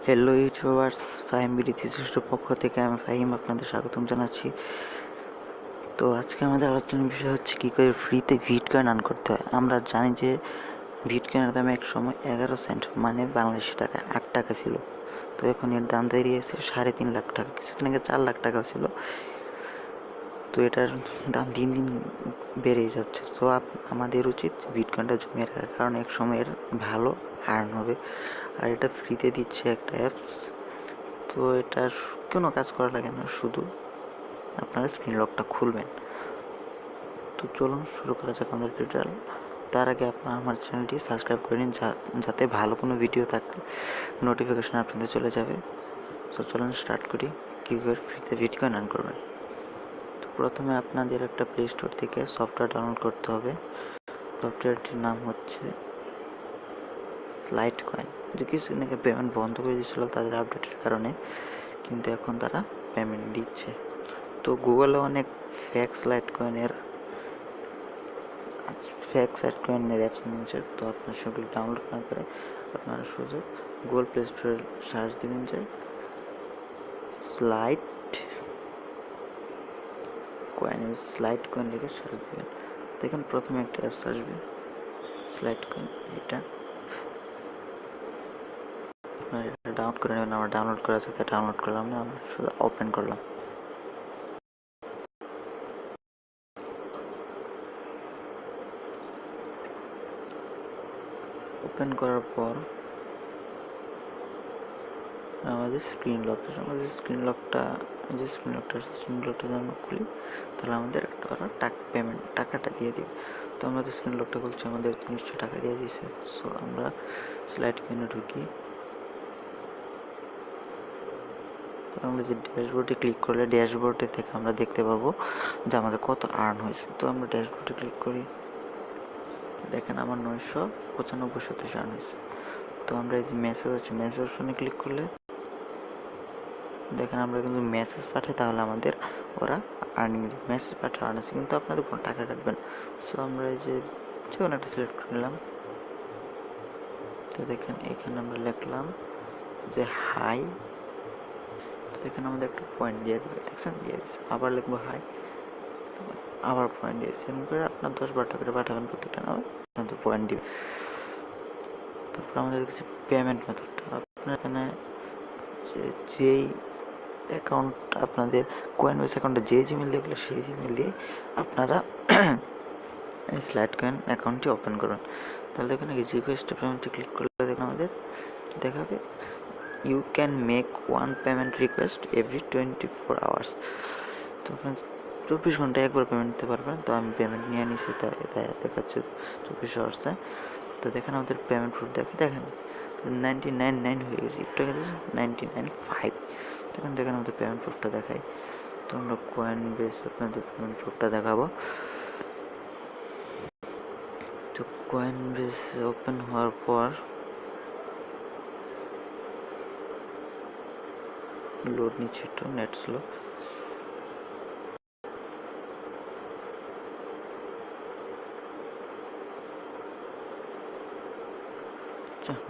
Hello YouTubers, Fahim BD থিসিসের পক্ষ থেকে আমি ফাহিম আপনাদের স্বাগতম জানাচ্ছি। তো আজকে আমাদের আলোচনার বিষয় হচ্ছে কী করে ফ্রিতে ভিটকয়েন আর্ন করতে হয়। আমরা জানি যে ভিটকয়েনের দাম এক সময় 11 সেন্ট মানে বাংলাদেশি টাকা 8 টাকা ছিল। তো এখন এর দাম দাঁড়িয়েছে 3.5 লাখ টাকা, কিছুদিন আগে 4 লাখ টাকা ছিল। তো এটার দাম দিন দিন বেড়েই যাচ্ছে। তো আমাদের উচিত ভিটকয়েনটা জমিয়ে রাখা, কারণ এক সময় এর ভালো আর্ন হবে। আর এটা ফ্রিতে দিচ্ছে একটা অ্যাপস। তো এটা কোনো কাজ করা লাগে না, শুধু আপনারা স্ক্রিন লকটা খুলবেন। তো চলুন শুরু করা যাক আমাদের টিউটোরিয়াল। তার আগে আপনারা আমার চ্যানেলটি সাবস্ক্রাইব করে নিন, যাতে ভালো কোনো ভিডিও থাকলে নোটিফিকেশন আপনাদের চলে যাবে। তো চলুন স্টার্ট করি কীভাবে ফ্রিতে ভিটকয়েন আর্ন করবেন। তো প্রথমে আপনাদের একটা প্লে স্টোর থেকে সফটওয়্যার ডাউনলোড করতে হবে। সফটওয়্যারটির নাম হচ্ছে স্লাইড কয়েন। যে কিছুদিন আগে পেমেন্ট বন্ধ করে দিয়েছিল তাদের আপডেটের কারণে, কিন্তু এখন তারা পেমেন্ট দিচ্ছে। তো গুগলে অনেক ফেক স্লাইড কয়েনের অ্যাপস নিয়েছে। তো আপনার সেগুলো ডাউনলোড না করে আপনারা শুধু গুগল প্লে স্টোরে সার্চ দেবেন যে স্লাইড কয়েন লিখে সার্চ দেবেন। দেখেন প্রথমে একটা অ্যাপস আসবে স্লাইড কয়েন। এটা আপনার এটা ডাউনলোড করে নেবেন। আমার ডাউনলোড করা আছে, ডাউনলোড করলাম না, আমরা শুধু ওপেন করলাম। ওপেন করার পর আমাদের স্ক্রিন লক আসে। আমাদের স্ক্রিন লকটা যদি আমরা খুলি, তাহলে আমাদের একটা ওরা টাকাটা দিয়ে দিবে। তো আমরা তো স্ক্রিন লকটা খুলছি, আমাদের নিশ্চয়ই টাকা দিয়ে দিয়েছে। সো আমরা স্লাইড কয়েনে ঢুকি। তো আমরা যে ড্যাশবোর্ডে ক্লিক করলে ড্যাশবোর্ডে থেকে আমরা দেখতে পারবো যে আমাদের কত আর্ন হয়েছে। তো আমরা ড্যাশবোর্ডে ক্লিক করি, দেখেন আমার 995 আর্ন হয়েছে। তো আমরা এই যে মেসেজ আছে, মেসেজ অপশনে ক্লিক করলে দেখেন আমরা কিন্তু মেসেজ পাঠাই, তাহলে আমাদের ওরা আর্নিং দেবে। মেসেজ পাঠিয়ে আর্ন আছে, কিন্তু আপনাদের কোনো টাকা কাটবেন। সো আমরা এই যে কোনো একটা সিলেক্ট করে নিলাম। তো দেখেন এখানে আমরা লিখলাম যে হাই। তো দেখেন আমাদের একটা পয়েন্ট দিয়ে দিবে, দেখছেন দিয়ে দিচ্ছে। আবার লিখবো হাই, আবার পয়েন্ট দিয়েছে। এরকম করে আপনার 10-12 টাকা করে পাঠাবেন, প্রত্যেকটা নামে আপনাদের পয়েন্ট দিবে। তারপর আমাদের কাছে পেমেন্ট মেথডটা, আপনার এখানে যেই অ্যাকাউন্ট আপনাদের কয়েনবেস অ্যাকাউন্টে যে জিমেল দেখলে সেই জিমেল দিয়ে আপনারা স্লাইড কয়েন অ্যাকাউন্টটি ওপেন করবেন। তাহলে এখানে রিকোয়েস্ট পেমেন্টে ক্লিক করলে দেখুন আমাদের দেখাবে you can make one payment request every 24 hours. তো আপনার 24 ঘন্টায় একবার পেমেন্ট দিতে পারবেন। তো আমি পেমেন্ট নিয়ে নিছি, তাই দেখাচ্ছে 24 আওয়ার্সে। তো দেখেন আমাদের পেমেন্ট প্রুফ দেখেন 99 হয়ে গেছে, একটু আগে 99.5। দেখেন আমাদের পেমেন্ট প্রুফটা দেখাই। তো আমরা কয়েন বেস আপনাদের পেমেন্ট প্রুফটা দেখাবো। তো কয়েন বেস ওপেন হওয়ার পর লোড নিচ্ছে, একটু নেট স্লো।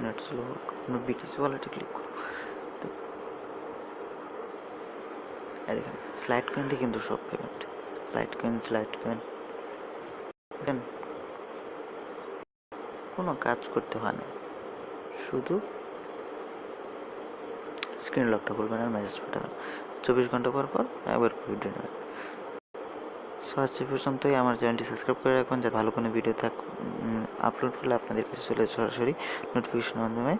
নেট স্লো হোক, আমরা বিটিসি ওয়ালেটে ক্লিক করব। তো দেখেন স্লাইড কয়েন দিয়ে কিন্তু সব পেমেন্ট, স্লাইড কয়েন দেখেন কোনো কাজ করতে হয় না, শুধু স্ক্রিন লকটা খুলবেন আর মেসেজ পাঠাবেন। 24 ঘন্টা পর একবার ভিডিও নেবেন। সো আজ পর্যন্তই। আমার চ্যানেলটি সাবস্ক্রাইব করে রাখুন, যাতে ভালো কোনো ভিডিও আপলোড করলে আপনাদের কাছে চলে সরাসরি নোটিফিকেশনের মাধ্যমে।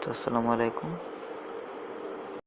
তো আসসালামু আলাইকুম।